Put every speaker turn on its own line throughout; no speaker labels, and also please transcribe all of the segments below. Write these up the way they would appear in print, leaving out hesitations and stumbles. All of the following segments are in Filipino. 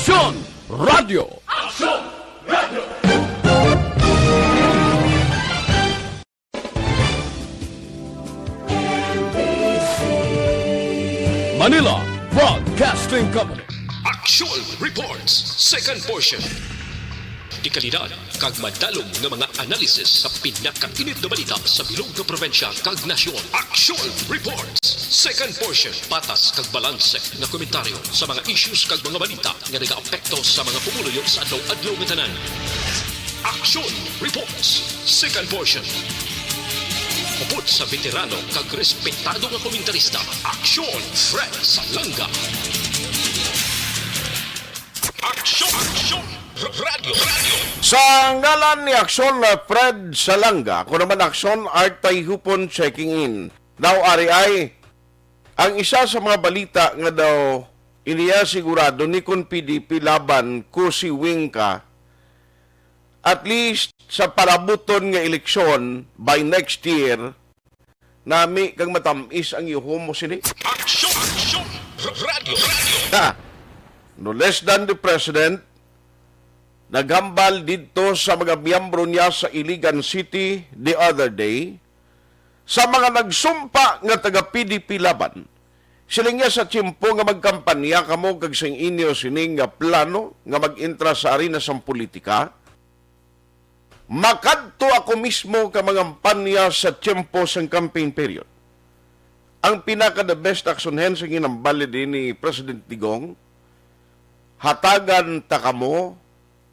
Aksyon! Radio!
Aksyon! Radio!
Manila Broadcasting Company.
Aksyon Reports, second portion. Ikalidad, kag madalong ng mga analisis sa pinakainit na balita sa bilog na probensya kag nasyon. Aksyon Reports, second portion. Patas kag balanse na komentaryo sa mga issues kag mga balita nga nag-aapekto sa mga pumuluyo sa adlaw-adlaw nga tanan. Aksyon Reports, second portion. Upod sa veterano kag respetado nga komentarista, Aksyon Fred Salanga. Aksyon Radio.
Sa ngalan ni Aksyon na Fred Salanga, ako naman Aksyon Art Tayhopon checking in. Daw ari ay ang isa sa mga balita nga daw iniya sigurado ni kon PDP laban ko si Wingka at least sa parabuton nga eleksyon by next year nami kang matamis ang ihom mo sini.
Aksyon Radio.
No less than the president, naghambal dito sa mga miyembro niya sa Iligan City the other day sa mga nagsumpa nga taga-PDP laban. Sila niya sa tiyempo nga magkampanya kamo kag sing inyo sining nga plano nga mag-intra sa arena sang politika. Makadto ako mismo ka mangampanya sa tiyempo sang campaign period. Ang pinaka-the best action hen sa ginambali din ni President Digong, hatagan ta kamo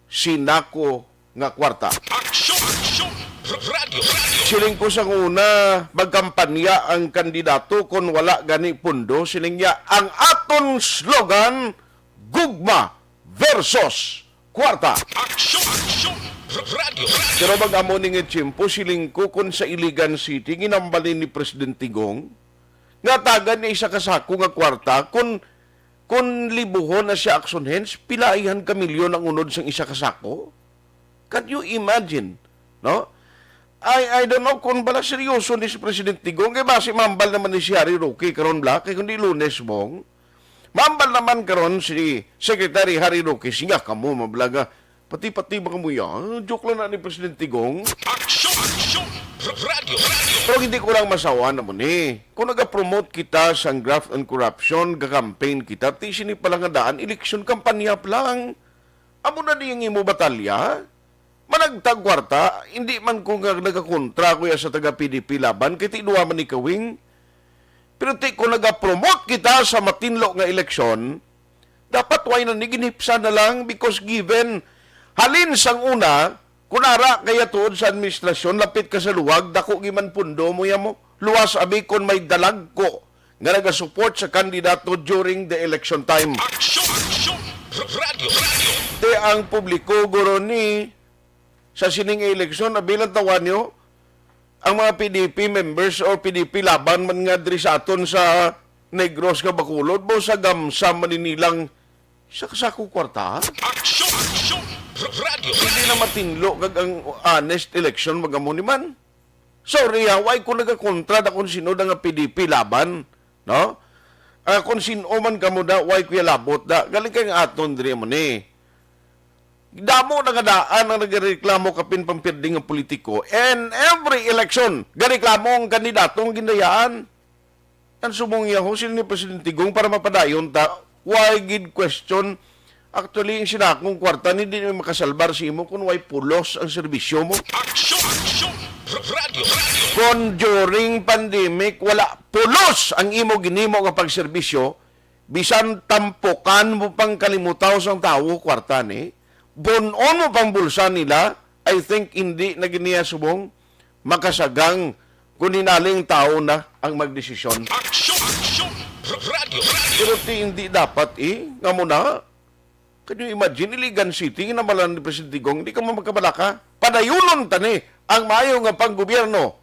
sinako nga kwarta.
Aksyon Radio.
Siling ko sa una, magkampanya ang kandidato kung wala gani pundo. Siling niya, ang aton slogan, gugma versus kwarta.
Aksyon Radio.
Pero mag-amo ni nga tiyempo, siling ko kung sa Iligan City, ginambalin ni President Tigong, nga tagan ni isa kasako nga kwarta, kung libuhon na siya action hands, pilaihan ka milyon ang unod sang isa kasako. Can you imagine? No? I don't know kung bala seryoso ni si President Tigong. Kaya basi mambal naman ni si Harry Roque karon bla. Kaya kundi Lunes mong. Mambal naman karon si Secretary Harry Roque. Siya kamo mablaga. Pati-pati ba kamo yan? Joke lang na ni President Tigong.
Aksyon Radio.
Pero hindi ko lang masawa naman eh. Kung nag-promote kita sa graft and corruption, ga-campaign kita, ti sini palang daan, election kampanya lang. Amo na niyang imo batalya. Managtagwarta, hindi man ko nga nagakontra kuya sa taga-PDP laban, kaya tinuwa man ni Kawing. Pero kung nag-promote kita sa matinlo nga eleksyon, dapat way na niginipsa na lang because given halin sang una, kunara kaya tuod sa administrasyon, lapit ka sa luwag, dako giman pundo mo yan mo, luwas abi kon may dalag ko nga nagasupport sa kandidato during the election time.
Aksyon Radio.
Te ang publiko guro ni sa sining eleksyon, nabilang tawan nyo, ang mga PDP members or PDP laban man nga diri sa aton sa Negros nga Bacolod, bo sa gamsa maninilang sa kasako kwarta.
Aksyon Radio.
Hindi na matinlo kag ang honest election magamo ni man. Sorry why ko nagakontra da kung sino da nga PDP laban, no? Kung sino man kamo da, why ko labot da. Galing kay nga aton diri mo ni. Damo na daan ang nagreklamo kapin pampirding ng politiko. And every election, gareklamo ang kandidatong ginayaan. Ang sumungya ho, sino ni President Tigong para mapadayon ta, why gid question, actually, yung sinakong kwarta, hindi na makasalbar si mo kung why pulos ang serbisyo mo.
Aksyon Radio.
Kung during pandemic, wala pulos ang imo ginimo kapag serbisyo, bisan tampukan mo pang kalimutaw sang tao, kwarta ni, bunon mo pang bulsa nila, I think hindi na giniya subong makasagang kung hinaling tao na ang magdesisyon.
Aksyon Radio.
Pero hindi dapat nga muna. Can you imagine, Iligan City, namalan ni President Tigong, hindi ka magkabalaka. Padayunon tani ang maayo nga panggobyerno.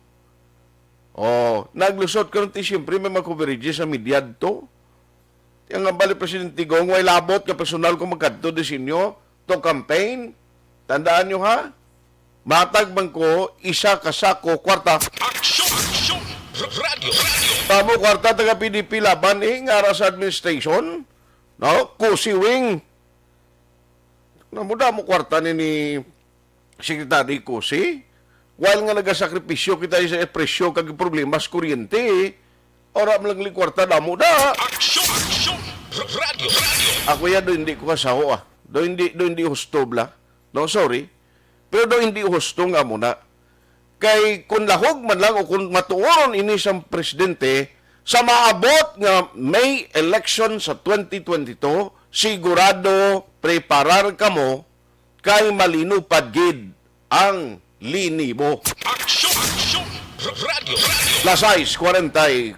Naglusot ka rin siyempre may mga coverage sa media to. Yang nga bali President Tigong, way labot ka personal kung magkadto disinyo, to campaign, tandaan nyo ha, matag man ko, isa kasako, kwarta.
Aksyon Radio.
Tamo kwarta taga PDP laban ngara sa administration, no? Kusiwing. Namuda mo kwarta ni Secretary Cosi. While nga nagasakripisyo kita sa presyo kag problema sa kuryente, ora mo lang kwarta damo da.
Aksyon! Radio!
Ako ya do hindi ko kasaho ah. Do hindi husto bla. No, sorry. Pero do hindi husto nga muna. Kay kung lahog man lang o kung matuoron ini sa presidente sa maabot nga May election sa 2022, sigurado preparar ka mo kay malinupad gid ang lini mo.
Aksyon! Radio!
Las 6:44.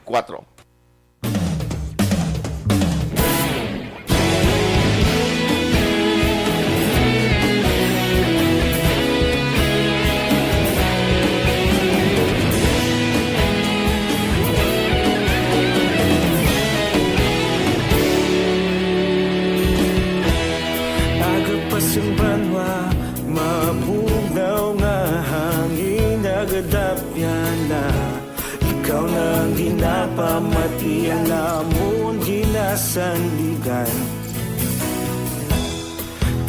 Agapasumbanwa, mabugaw nga hangin agadapyan na. Ikaw nang ginapamatian namon ginasandigan.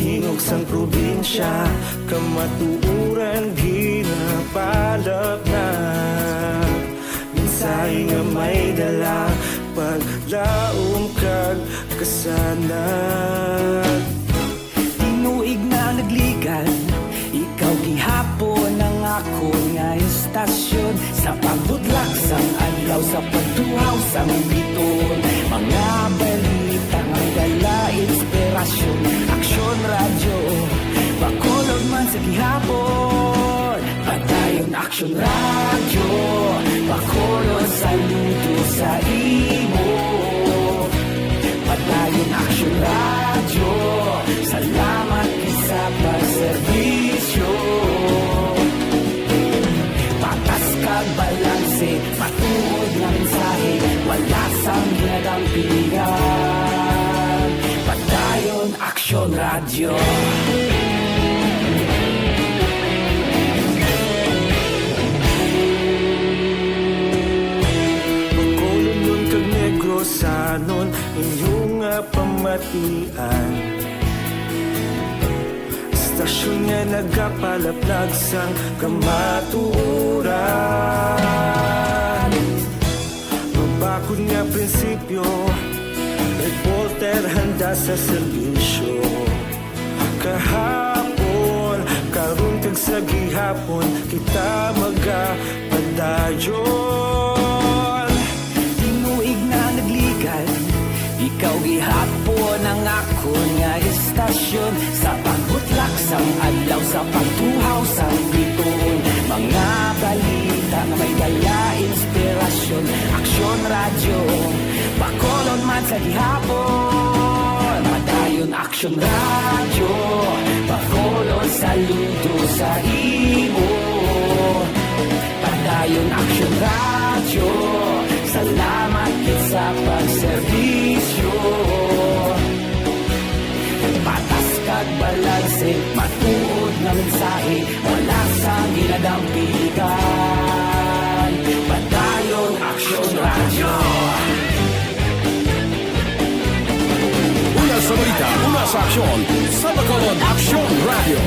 Tingog sang probinsya, kamatuuran ginapalap na. Minsay nga may dala, paglaom kag kasanag. Tinuig na nagligan, ikaw gihapon ang ako nga istasyon. Sa pagbudlak sang adlaw, sa pagtuhaw sang biton. Mga balita nga dala inspirasyon. Aksyon radyo, bakulog man sa gihapon. Padayon aksyon radyo, bakulog saludo sa imo. Padayon aksyon radyo, salamat sa pagserbisyo. Patas kag balanse, matuod na mensahe, wala sang ginadampingan. Padayon aksyon radyo. Pagkulunod kag negrosanon, inyong pamatian. Stasyon nga nagkapalaplag sang kamatuuran. Mabakod nga prinsipyo, reporter handa sa serbisyo. Kahapon, karun kag sa gihapon, kita magapadayon. Tinuig na nagligan, ikaw gihapon ang ako nga istasyon. Sa pagbutlak sang adlaw, sa pagtuhaw sang biton. Mga balita na may dala inspirasyon. Aksyon radyo, bakolon man sa gihapon. Padayon aksyon radyo, bakolon saludo sa imo. Padayon aksyon radyo, salamat sa pagserbisyo. Patas kag balanse, matuod na mensahe, wala sa ginadampigan. Padayon aksyon radyo.
Una sa balita, una sa aksyon, sa Bacolod Aksyon Radio.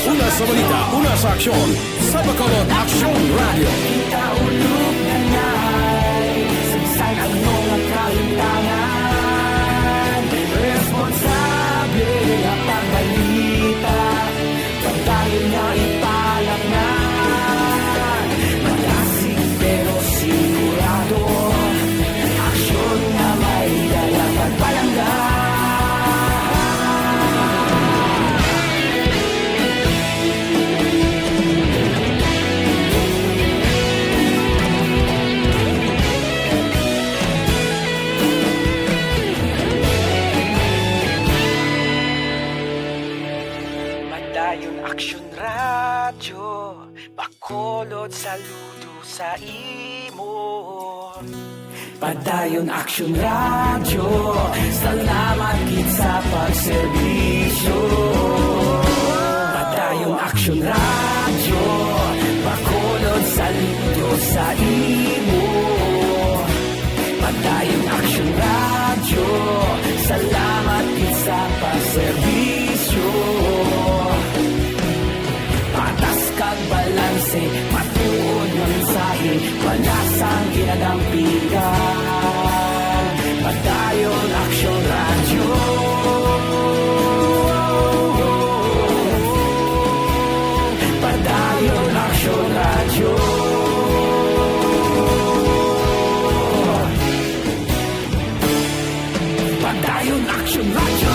Una sa balita, una sa aksyon, sa Bacolod Aksyon Radio.
Kita ulog na na'y sagsay ang mga kalintangan. Responsable ang pagbalita, pagdayon na ipalak na. Malasig pero sigurado, aksyon na may dala pagpalanggan. Padayon aksyon radyo, bakolod saludo sa imo. Padayon aksyon radyo, salamat gid sa pagserbisyo. Padayon aksyon radyo, bakolod saludo sa imo. Padayon aksyon radyo, pinadampingan. Padayon Aksyon Radio. Padayon Aksyon Radio. Padayon Aksyon Radio.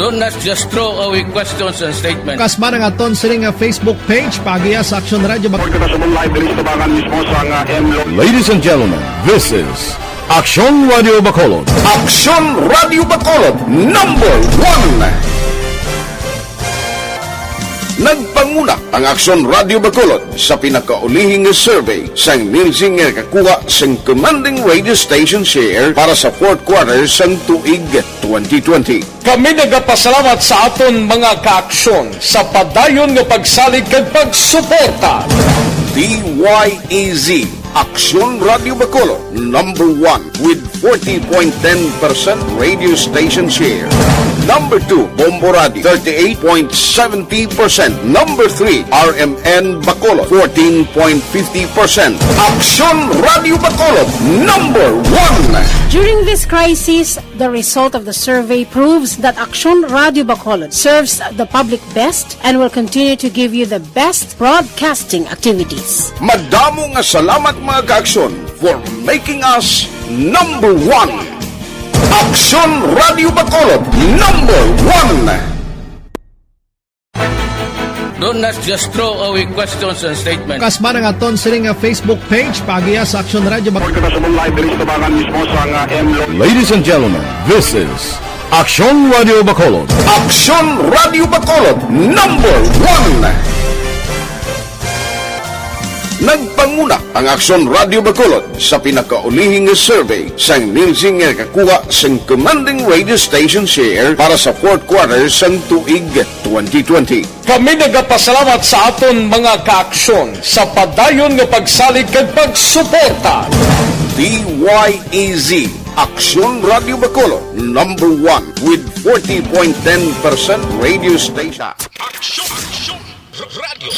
Do not just throw away questions and statements.
Kasma ng aton sining nga Facebook page pagiya sa Aksyon Radio.
Ladies and gentlemen, this is Aksyon Radio Bacolod.
Aksyon Radio Bacolod number 1. Nagpanguna ang Aksyon Radio Bacolod sa pinakaulihing survey sang nilsing nga kakuha sang commanding radio station share para sa fourth quarter sang tuig 2020.
Kami nagapasalamat sa aton mga kaaksyon sa padayon nga pagsalig kag pagsuporta.
DYEZ Aksyon Radio Bacolod number 1 with 40.10% radio station share. Number 2, Bombo Radio 38.70%. Number 3, RMN Bacolod 14.50%. Aksyon Radio Bacolod number 1.
During this crisis, the result of the survey proves that Aksyon Radio Bacolod serves the public best and will continue to give you the best broadcasting activities.
Madamo nga salamat mga kaaksyon for making us number 1. Aksyon Radio Bacolod number 1.
Do not just throw away questions and statements.
Kasma ng aton sining nga Facebook page pagiya sa Aksyon Radio.
Ladies and gentlemen, this is Aksyon Radio Bacolod.
Aksyon Radio Bacolod number 1. Nagpanguna ang Aksyon Radio Bacolod sa pinakaulihing survey sang nilsing nga kakuha sang commanding radio station share para sa fourth quarter sang tuig 2020.
Kami nagapasalamat sa aton mga kaaksyon sa padayon nga pagsalig kag pagsuporta.
DYEZ Aksyon Radio Bacolod number 1 with 40.10% radio station.
Aksyon Radio.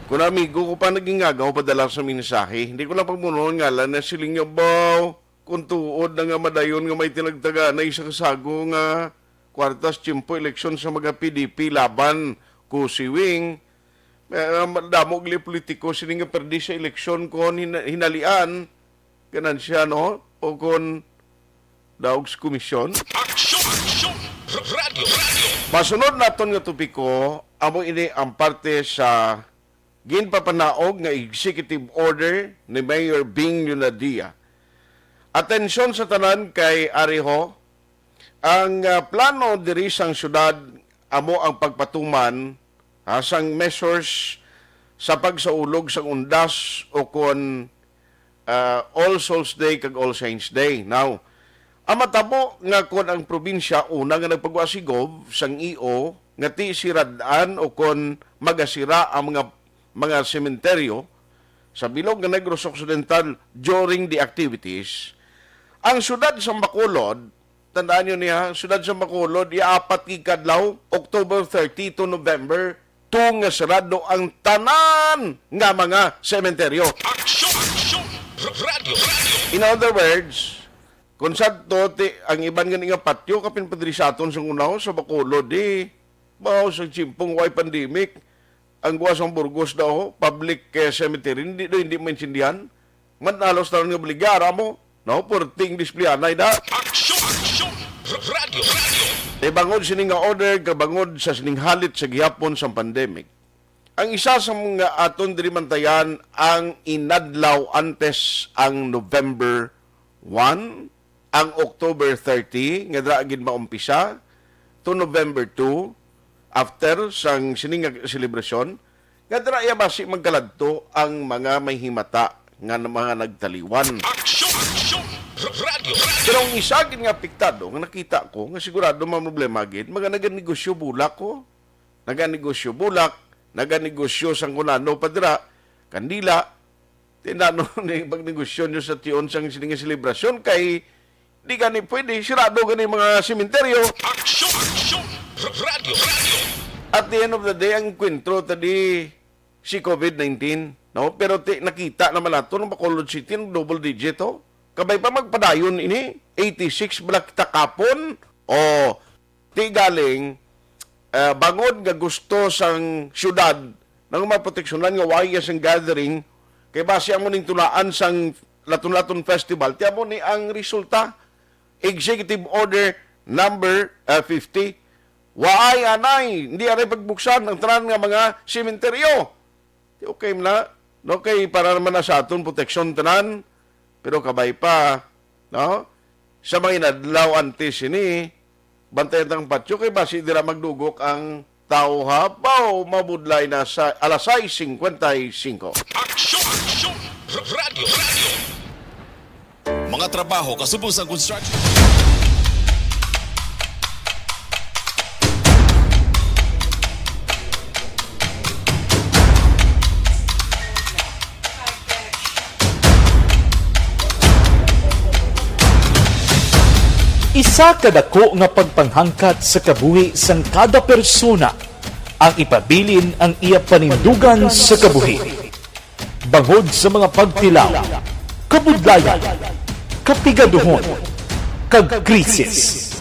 Kung amigo ko pa naging agaw padala sa mensahe, hindi ko lang pagmunon nga lang na siling nga baw, kung tuod na nga madayon nga may tinagtaga na isa kasago nga kwartas tiyempo eleksyon sa mga PDP laban ko si Wing. Damog li politiko siling nga perdi sa eleksyon kon hinalian, ganan siya no, o kon daog sa komisyon.
Aksyon Radio.
Masunod naton nga topiko, amo ini ang parte sa ginpapanaog nga executive order ni Mayor Bing Lunadia. Atensyon sa tanan kay Ariho, ang plano diri sang syudad amo ang pagpatuman sang measures sa pagsaulog sang undas o kon All Souls Day kag All Saints Day. Now, amatabo nga kon ang probinsya una nga nagpagwasigov sang EO nga ti siradaan o kon magasira ang mga sementeryo sa bilog nga Negros Occidental during the activities. Ang syudad sa Bacolod, tandaan nyo niya, syudad sa Bacolod, iapat kikadlaw, October 30 to November, tung sarado ang tanan nga mga sementeryo.
Aksyon Radio.
In other words, kung sadto ang iban nga patyo kapin padri sa aton sa unaw sa Bacolod, bawo sa chimpong way pandemic, ang Guasang Burgos daw, public cemetery, hindi maintindihan. Manalos na nga baligara mo, no? Purting displayanay da.
Aksyon Radio.
Bangod sining nga order, kabangod sa sining halit sa gihapon sa pandemic. Ang isa sa mga aton dirimantayan ang inadlaw antes ang November 1, ang October 30, nga draagin maumpisa, to November 2, after sang sining celebration, nga dira iya basi magkaladto ang mga may himata nga mga nagtaliwan.
Aksyon Radio.
Pero ang isa gid nga apektado nga nakita ko nga sigurado man problema gid, mga naganegosyo bulak ko. Naganegosyo bulak, naganegosyo sang kunano padira, kandila, tinano ni pagnegosyo nyo sa tiyon sang sining celebration kay Di gani pwede, sirado gani mga sementeryo.
Aksyon! Aksyon! Radio!
At the end of the day, ang kwentro tadi si COVID-19, no? Pero nakita naman nato ng Bacolod City ng double digit, oh. Kabay pa magpadayon ini, 86 balak kita kapon, o ti galing, bangod nga gusto sang syudad nang maproteksyonan nga wayas ang gathering, kay base ang muning tulaan sang Laton-Laton Festival, tiyan mo ni ang resulta, Executive Order number 50, waay anay, hindi anay pagbuksan ang tanan nga mga sementeryo. Okay na, no? Kay para naman na sa aton proteksyon tanan, pero kabay pa, no? Sa mga inadlaw antes ini, bantayan tang patyo, kay basi dira magdugok ang tao habaw, mabudlay na sa alas 6:55.
Aksyon! Aksyon! Radio!
Mga trabaho kasubong sa construction.
Isa kadako nga pagpanghangkat sa kabuhi sang kada persona ang ipabilin ang iya panindugan sa kabuhi. Bangod sa mga pagtilaw, kabudlayan, kapigaduhon, kag krisis.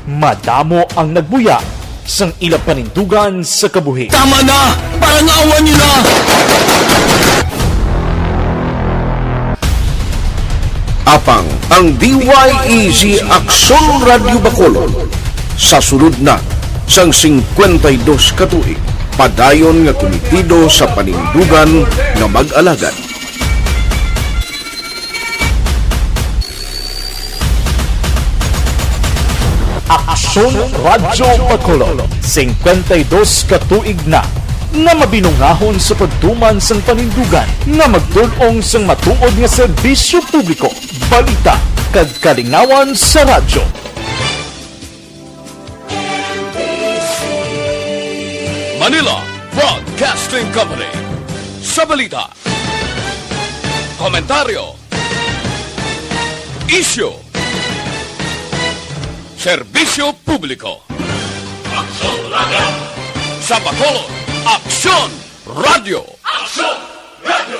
Madamo ang nagbuya sang ila panindugan sa kabuhi.
Tama na! Parang awan nyo na!
Apang ang DYEZ Aksyon Radio Bacolod sa sulod na sang 52 katuig, padayon nga komitido sa panindugan nga mag-alagad.
Aksyon Radio Bacolod, 52 katuig na nga mabinungahon sa pagtuman sang panindugan nga magtulong sang matuod nga serbisyo publiko, balita kag kalingawan sa radyo.
Manila Broadcasting Company. Sa balita, komentaryo, issue, serbisyo publiko.
Aksyon Radio!
Sa Bacolod, Aksyon Radio!
Aksyon Radio!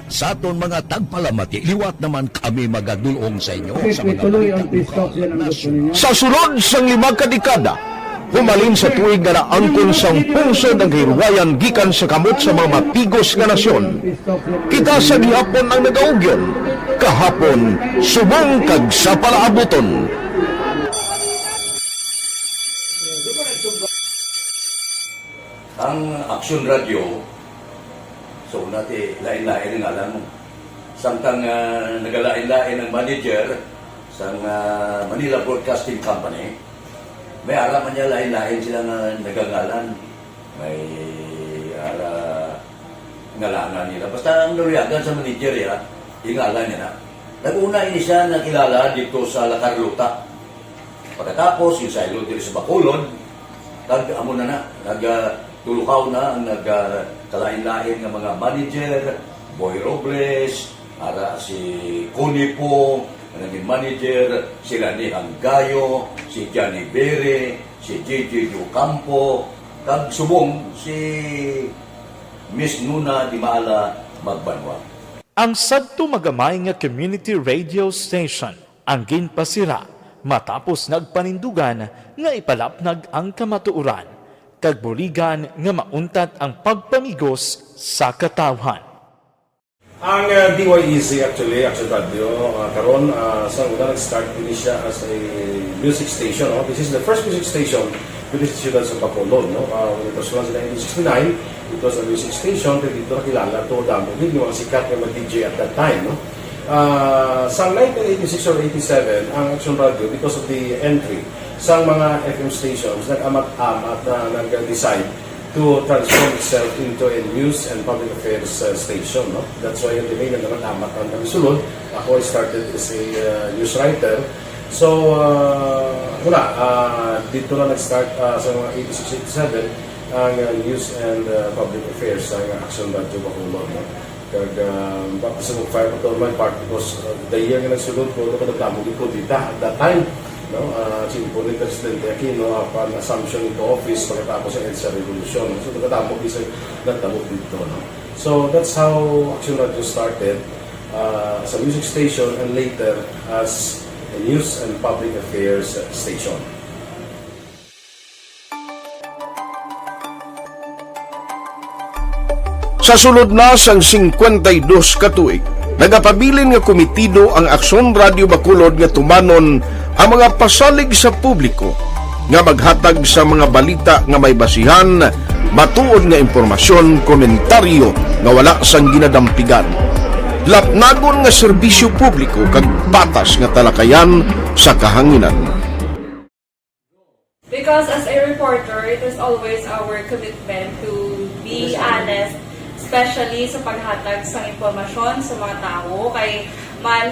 Sa aton mga tagpalamati, liwat naman kami magadulong sa inyo sa mga
Sa sulod sang 5 kadekada, humalin sa tuig nga naangkon sang pungsod ang hirwayan gikan sa kamot sa mga mapigos nga nasyon. Kita sa gihapon ang nagaugyon, kahapon subong kag sa palaabuton.
Ang Aksyon Radio, so natin lain-lain ang alam mo. Samtang nagalain-lain ang manager sa Manila Broadcasting Company, may alaman niya lain-lain sila na nagangalan. May ngalanan nila. Basta ang naruyagan sa manager ya, ingalan niya na. Nag-una ini siya nakilala dito sa La Carlota. Pagkatapos, yung sa dito sa Bacolod, amo na nagtulukaw na ang nagkalain-lain ng mga manager, Boy Robles, si Connie po, naging manager, si Rani Hanggayo, si Johnny Bere, si JJ Ducampo, kag subong si Miss Nuna Di Maala Magbanwa.
Ang sadto magamay nga community radio station ang ginpasira matapos nagpanindugan nga ipalapnag ang kamatuoran kag buligan nga mauntat ang pagpamigos sa katawhan.
Ang DYEZ actually, Aksyon Radio, karon sa una nag-start din siya as a music station. No? This is the first music station with the students of Bacolod. No? When it was launched in 1969, it was a music station. Dito nakilala to damo din yung mga sikat na DJ at that time. No? Sa 1986 or 87, ang Aksyon Radio, because of the entry sa mga FM stations, nag-amat-amat na nag-decide to transform itself into a news and public affairs station. No? That's why yung name na naman-amat ang sulod. Ako I started as a news writer. So, dito na nag-start sa mga 86-87. ang News and Public Affairs ang Aksyon Radio Bacolod. No? Kag bakit sa mag-fire ko my part because the year nga nagsulod ko, nakadamog ko dito at that time. No, simple ni Presidente Aquino upon assumption into office pagkatapos ng EDSA Revolution. So, nagkatapos isa nagtabog dito. No? So, that's how Aksyon Radio started as a music station and later as a news and public affairs station.
Sa sulod na sang 52 ka tuig, nagapabilin nga komitido ang Aksyon Radio Bacolod nga tumanon ang mga pasalig sa publiko nga maghatag sa mga balita nga may basihan, matuod nga impormasyon, komentaryo nga wala sang ginadampigan. Lapnagon nga serbisyo publiko kag patas nga talakayan sa kahanginan.
Because as a reporter, it is always our commitment to be honest, especially sa paghatag sa impormasyon sa mga tao kay man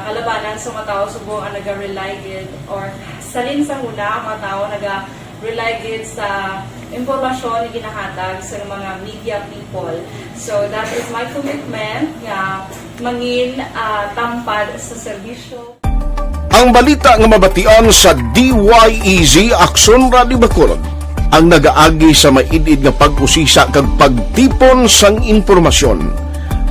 kalabanan sa mga tao subong ang naga-rely gid or salin sa muna ang mga tao naga-rely gid sa impormasyon na ginahatag sa mga media people. So that is my commitment nga mangin tampad sa serbisyo.
Ang balita nga mabatian sa DYEZ Aksyon Radio Bacolod ang nagaagi sa maidid nga pag-usisa kag pagtipon sang impormasyon.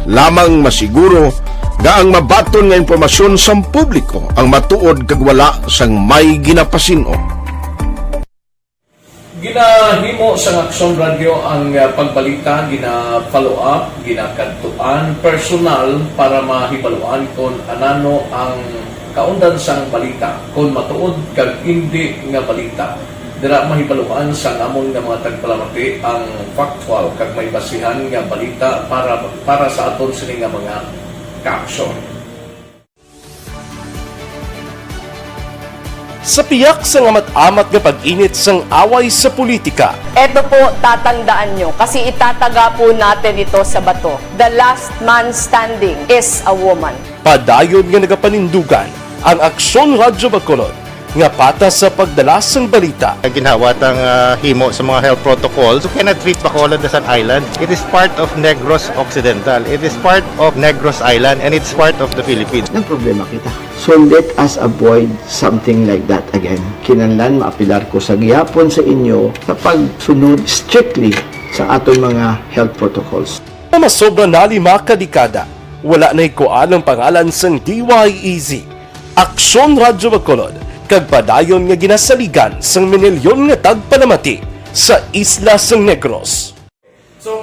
Lamang masiguro nga ang mabaton nga impormasyon sang publiko ang matuod kag wala sang may ginapasino.
Ginahimo sa Aksyon Radio ang pagbalita, gina-follow up, ginakadtuan personal para mahibaluan kung anano ang kaundan sang balita, kung matuod kag hindi nga balita. Dira mahibaluan sa amon nga mga tagpalamati ang factual kag may basihan nga balita para sa aton sini nga mga ka-aksyon. Sa piyak sa amat-amat nga pag-init sang away sa politika.
Ito po, tatandaan nyo, kasi itataga po natin ito sa bato. The last man standing is a woman.
Padayon nga nagapanindugan ang Aksyon Radio Bacolod nga patas sa pagdalas ng balita.
Ginhawat ang himo sa mga health protocols. You cannot treat Bacolod as an island. It is part of Negros Occidental. It is part of Negros Island and it's part of the Philippines.
Ang problema kita. So let us avoid something like that again. Kinahanglan maapilar ko sa gihapon sa inyo sa pagsunod strictly sa aton mga health protocols.
Masobra na 5 kadekada, wala na ikuan ang pangalan sang DYEZ, Aksyon Radio Bacolod, kag padayon nga ginasaligan sang minilyon nga tagpanamati sa isla sang Negros.
So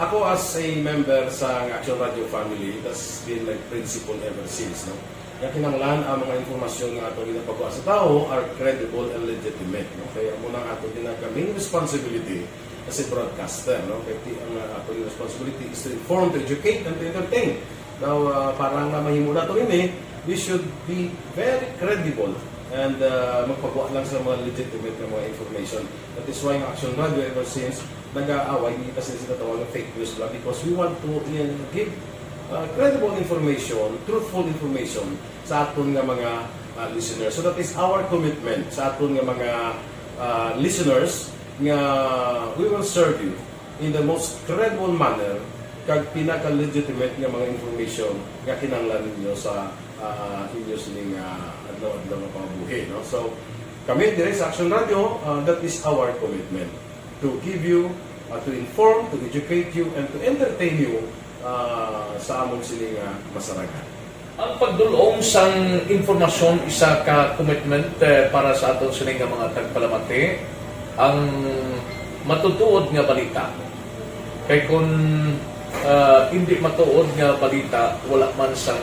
ako as a member sa Aksyon Radio family, that's been like principle ever since. No? Kaya kinanglan ang mga informasyon nga ato ginapagawa sa tao are credible and legitimate. No? Kaya muna ato main responsibility as a broadcaster. No? Kaya ang ato responsibility is to inform, to educate, and to entertain. Now, parang mahimo na ito rin we should be very credible and magpagawa lang sa mga legitimate na mga information. That is why ang Aksyon Radio ever since nag-aaway kasi sila tawag ng fake news lang because we want to give credible information, truthful information sa aton nga mga listeners. So that is our commitment sa aton nga mga listeners nga we will serve you in the most credible manner kag pinaka-legitimate nga mga information nga kinahanglan ninyo sa inyo sining adlaw-adlaw nga pamumuhay. No? So, kami dire sa Aksyon Radio, that is our commitment to give you, to inform, to educate you, and to entertain you sa among sining masaragan.
Ang pagdulong sang informasyon isa ka commitment para sa aton sining mga tagpalamati ang matutuod nga balita. Kay kung hindi matuod nga balita, wala man sang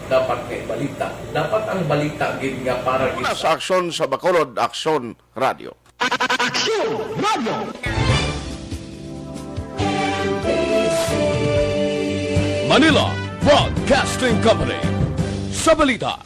dapat nga balita. Dapat ang balita gid nga para gid
sa Aksyon sa Bacolod, Aksyon Radio.
Aksyon Radio!
Manila Broadcasting Company. Sa balita.